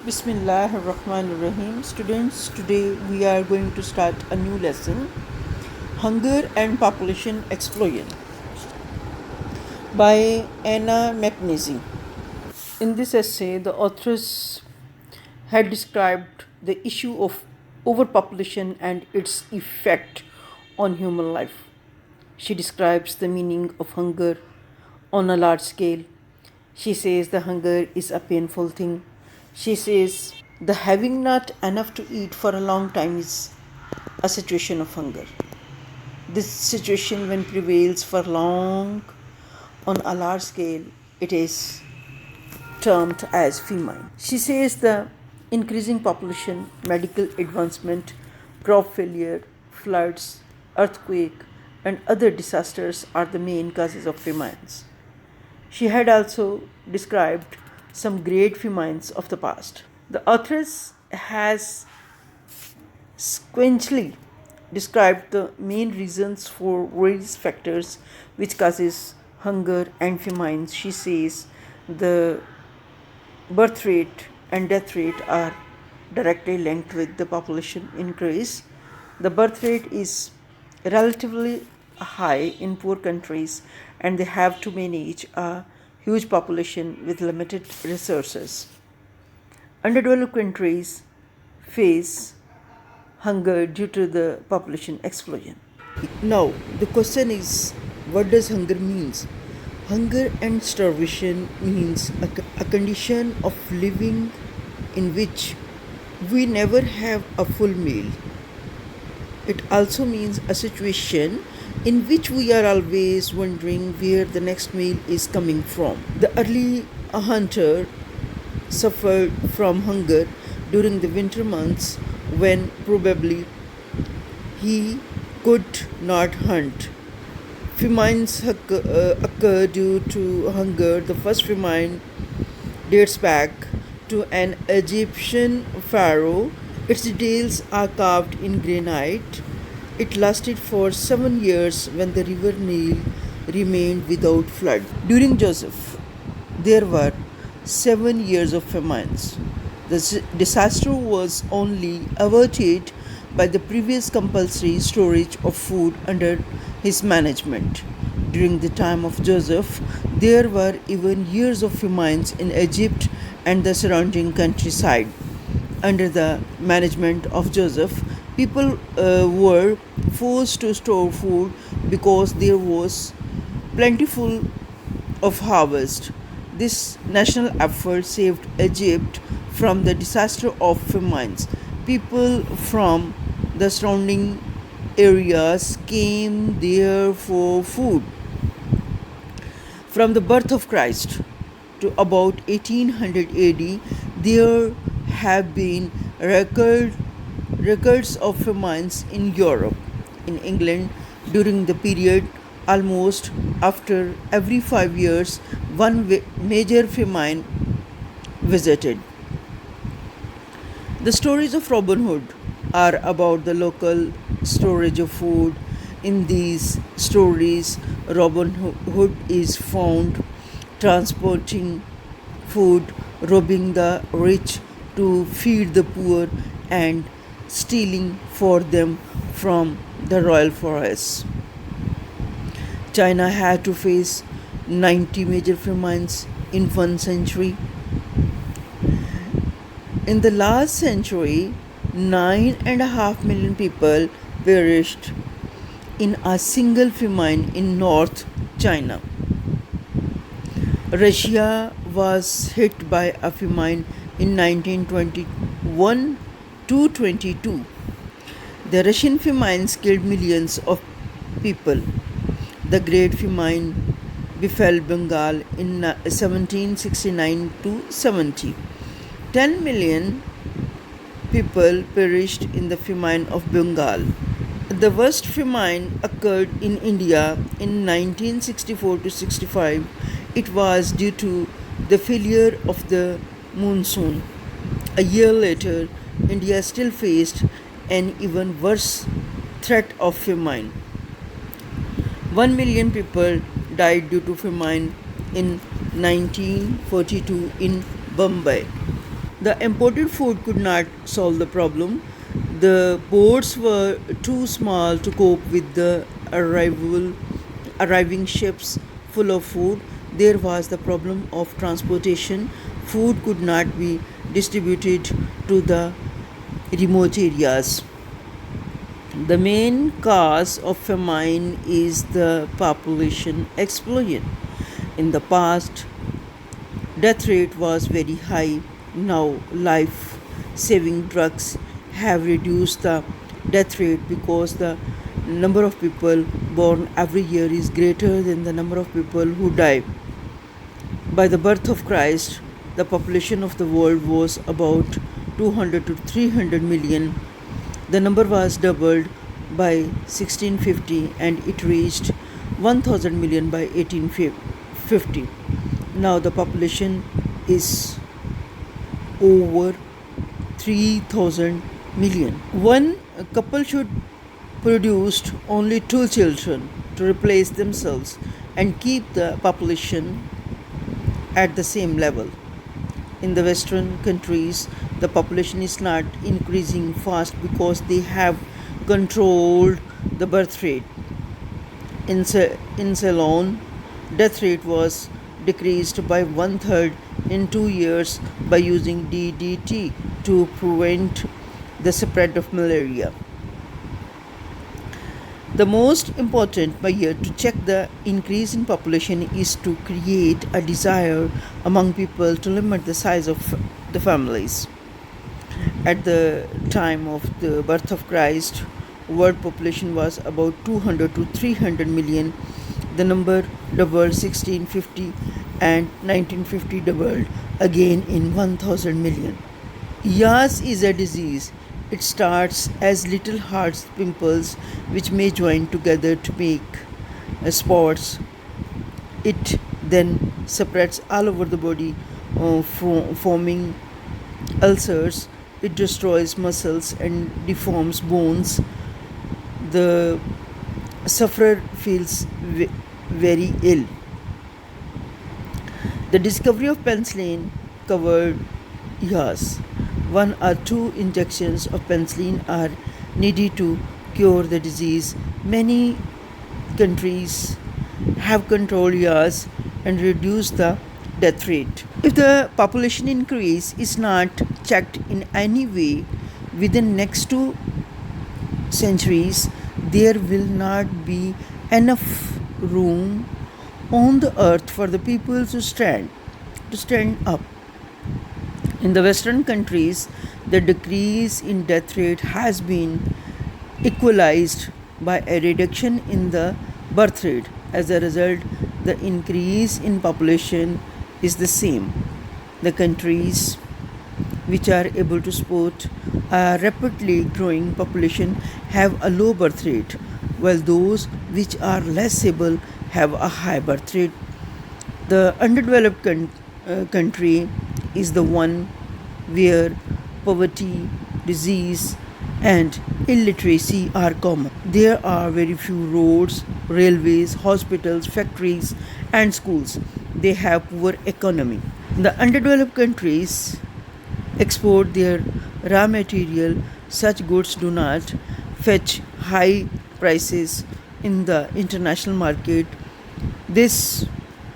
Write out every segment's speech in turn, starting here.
Bismillahirrahmanirrahim. Students, today we are going to start a new lesson, Hunger and Population Explosion by Anna Mackenzie. In this essay, the authors had described the issue of overpopulation and its effect on human life. She describes the meaning of hunger on a large scale. She says the hunger is a painful thing. She says the having not enough to eat for a long time is a situation of hunger. This situation, when prevails for long on a large scale, it is termed as famine. She says the increasing population, medical advancement, crop failure, floods, earthquake, and other disasters are the main causes of famines. She had also described some great famines of the past. The authoress has sequentially described the main reasons for various factors which causes hunger and famines. She says the birth rate and death rate are directly linked with the population increase. The birth rate is relatively high in poor countries and they have to manage a huge population with limited resources. Underdeveloped countries face hunger due to the population explosion. Now, the question is, what does hunger means? Hunger and starvation means a condition of living in which we never have a full meal. It also means a situation in which we are always wondering where the next meal is coming from. The early hunter suffered from hunger during the winter months when probably he could not hunt. Famines occur due to hunger. The first famine dates back to an Egyptian pharaoh. Its details are carved in granite. It lasted for 7 years when the river Nile remained without flood. During Joseph, there were 7 years of famines. The disaster was only averted by the previous compulsory storage of food under his management. During the time of Joseph, there were even years of famines in Egypt and the surrounding countryside. Under the management of Joseph, people were forced to store food because there was plentiful of harvest. This national effort saved Egypt from the disaster of famines. People from the surrounding areas came there for food. From the birth of Christ to about 1800 AD, there have been records of famines in Europe. In England, during the period almost after every 5 years, one major famine visited. The stories of Robin Hood are about the local storage of food. In these stories, Robin Hood is found transporting food, robbing the rich to feed the poor, and stealing for them from the royal forests. China had to face 90 major famines in 1 century. In the last century, 9.5 million people perished in a single famine in North China. Russia was hit by a famine in 1921 to 22. The Russian famines killed millions of people. The Great Famine befell Bengal in 1769 to 70. 10 million people perished in the famine of Bengal. The worst famine occurred in India in 1964 to 65. It was due to the failure of the monsoon. A year later, India still faced an even worse threat of famine. 1 million people died due to famine in 1942 in Bombay. The imported food could not solve the problem. The ports were too small to cope with the arriving ships full of food. There was the problem of transportation. Food could not be distributed to the remote areas. The main cause of famine is the population explosion. In the past, death rate was very high. Now, life saving drugs have reduced the death rate because the number of people born every year is greater than the number of people who die. By the birth of Christ, the population of the world was about 200 to 300 million. The number was doubled by 1650 and it reached 1000 million by 1850. Now the population is over 3000 million. One couple should produce only two children to replace themselves and keep the population at the same level. In the Western countries, the population is not increasing fast because they have controlled the birth rate. In Ceylon, death rate was decreased by one third in 2 years by using DDT to prevent the spread of malaria. The most important measure to check the increase in population is to create a desire among people to limit the size of the families. At the time of the birth of Christ, world population was about 200 to 300 million. The number doubled 1650 and 1950 doubled again in 1000 million. Yas is a disease. It starts as little hard pimples which may join together to make spots. It then spreads all over the body, forming ulcers. It destroys muscles and deforms bones. The sufferer feels very ill. The discovery of penicillin covered years. One or two injections of penicillin are needed to cure the disease. Many countries have controlled years and reduced the death rate. If the population increase is not checked in any way within next 2 centuries, there will not be enough room on the earth for the people to stand up. In the Western countries, the decrease in death rate has been equalized by a reduction in the birth rate. As a result, the increase in population is the same. The countries which are able to support a rapidly growing population have a low birth rate, while those which are less able have a high birth rate. The underdeveloped country is the one where poverty, disease, and illiteracy are common. There are very few roads, railways, hospitals, factories, and schools. They have poor economy. The underdeveloped countries export their raw material. Such goods do not fetch high prices in the international market. This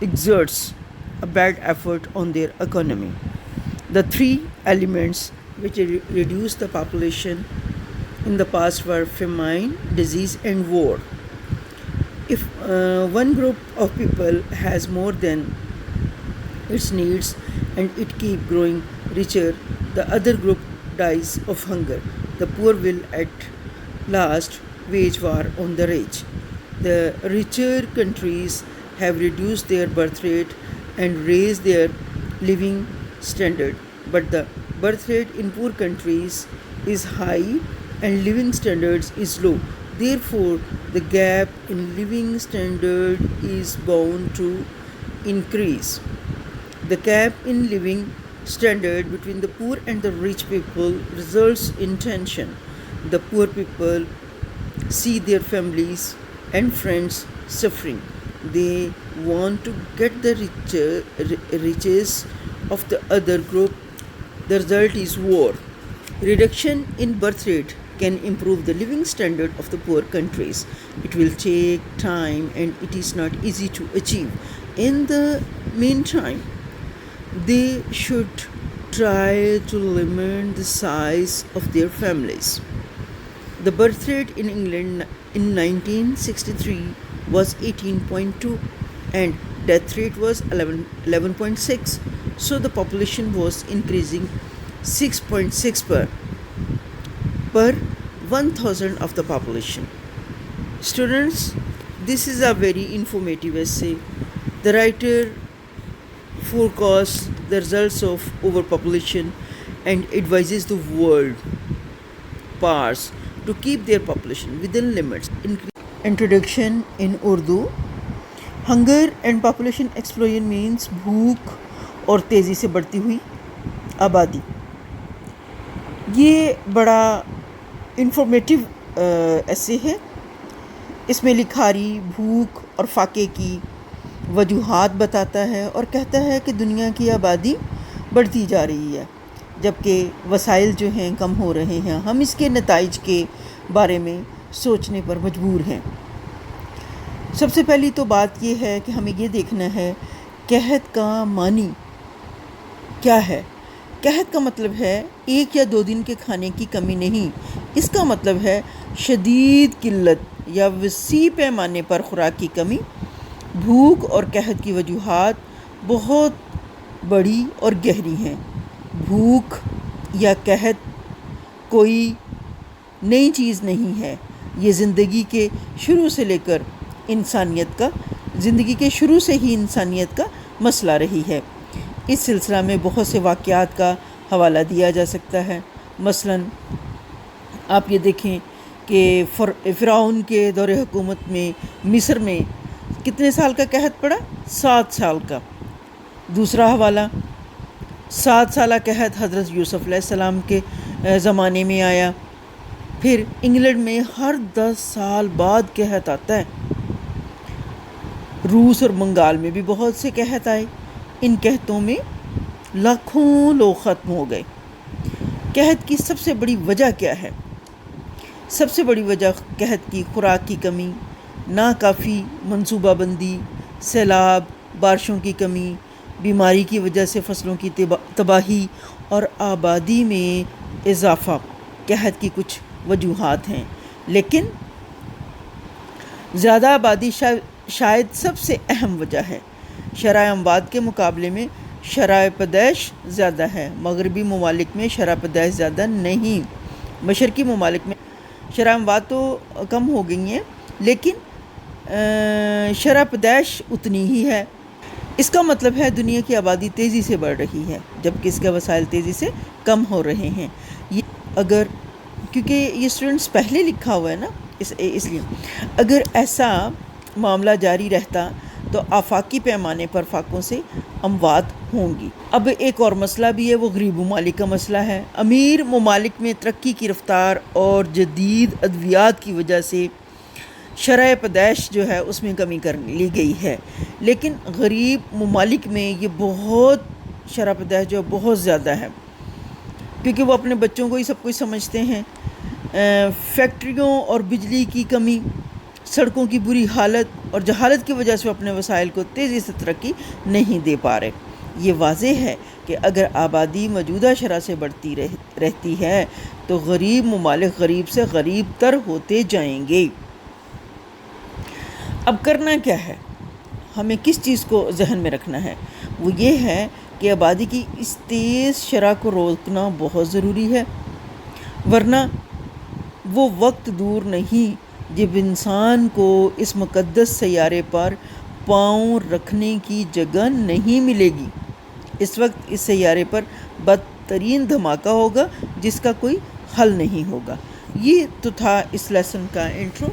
exerts a bad effort on their economy. The three elements which reduce the population in the past were famine, disease, and war. If one group of people has more than its needs and it keep growing richer, the other group dies of hunger. The poor will at last wage war on the rich. The richer countries have reduced their birth rate and raised their living standard, but the birth rate in poor countries is high and living standards is low. Therefore, the gap in living standard is bound to increase. The gap in living standard between the poor and the rich people results in tension. The poor people see their families and friends suffering. They want to get the riches of the other group The result is war. Reduction in birth rate can improve the living standard of the poor countries. It will take time and it is not easy to achieve. In the meantime, they should try to limit the size of their families. The birth rate in England in 1963 was 18.2 and death rate was 11.6. So the population was increasing 6.6 per 1000 of the population. Students, this is a very informative essay. The writer forecasts the results of overpopulation and advises the world powers to keep their population within limits. Introduction in Urdu. Hunger and population explosion means भूख और तेज़ी से बढ़ती हुई आबादी. ये बड़ा informative ऐसे है. इसमें लिखारी भूख और फाके की वजूहात बताता है और कहता है कि दुनिया की आबादी बढ़ती जा रही है जबकि वसाइल जो हैं कम हो रहे हैं. हम इसके नताइज के बारे में सोचने पर मजबूर हैं. सबसे पहली तो बात ये है कि हमें ये देखना है कहत का मानी क्या है. कहत का मतलब है एक या दो दिन के खाने की कमी नहीं. इसका मतलब है शदीद किल्लत या वसी पैमाने पर खुराक की कमी. भूख और कहत की वजूहात बहुत बड़ी और गहरी हैं. भूख या कहत कोई नई चीज़ नहीं है. ये ज़िंदगी के शुरू से लेकर ज़िंदगी के शुरू से ही इंसानियत का मसला रही है. इस सिलसिला में बहुत से वाक़यात का हवाला दिया जा सकता है. मसलन आप ये देखें कि फ़िरौन के दौरे हुकूमत में मिस्र में कितने साल का कहत पड़ा? 7 साल का. दूसरा हवाला 7 साल कहत हज़रत यूसुफ़ अलैहिस्सलाम के ज़माने में आया. फिर इंग्लैंड में हर 10 साल बाद कहत आता है. रूस और बंगाल में भी बहुत से कहत आए. इन कहतों में लाखों लोग ख़त्म हो गए. कहत की सबसे बड़ी वजह क्या है? सबसे बड़ी वजह कहत की खुराक की कमी, नाकाफ़ी मनसूबाबंदी, सैलाब, बारिशों की कमी, बीमारी की वजह से फसलों की तबाही और आबादी में इजाफ़ा कहत की कुछ वजूहात हैं. लेकिन ज़्यादा आबादी शायद सबसे अहम वजह है. शरह अमवात के मुकाबले में शरह पैदाइश ज़्यादा है. मगरबी ममालिक में शरह पैदाइश ज़्यादा नहीं. मशरक़ी ममालिक में शरह अमवात तो कम हो गई हैं लेकिन शरह पैदाइश उतनी ही है. इसका मतलब है दुनिया की आबादी तेज़ी से बढ़ रही है जबकि इसके वसाइल तेज़ी से कम हो रहे हैं. क्योंकि ये स्टूडेंट्स पहले लिखा हुआ है ना, इसलिए अगर ऐसा मामला जारी रहता तो आफाकी पैमाने पर फाकों से अमवात होंगी. अब एक और मसला भी है, वो गरीब ममालिक का मसला है. अमीर ममालिक में तरक्की की रफ्तार और जदीद अद्वियात की वजह से शरह पैदाइश जो है उसमें कमी कर ली गई है. लेकिन गरीब ममालिक में ये बहुत शरह पैदाइश जो बहुत ज़्यादा है क्योंकि वो अपने बच्चों को ही सब कुछ समझते हैं. फैक्ट्रियों और बिजली की कमी, सड़कों की बुरी हालत और जहालत की वजह से वो अपने वसाइल को तेज़ी से तरक्की नहीं दे पा रहे. ये वाज़ेह है कि अगर आबादी मौजूदा शरह से बढ़ती रहती है तो गरीब ममालिक गरीब से गरीब तर होते जाएंगे. अब करना क्या है? हमें किस चीज़ को जहन में रखना है? वो ये है कि आबादी की इस तेज़ शरह को रोकना बहुत ज़रूरी है, वरना वो वक्त दूर नहीं जब इंसान को इस मुक़द्दस सैयारे पर पाँव रखने की जगह नहीं मिलेगी. इस वक्त इस सैयारे पर बदतरीन धमाका होगा जिसका कोई हल नहीं होगा. ये तो था इस लेसन का इंट्रो.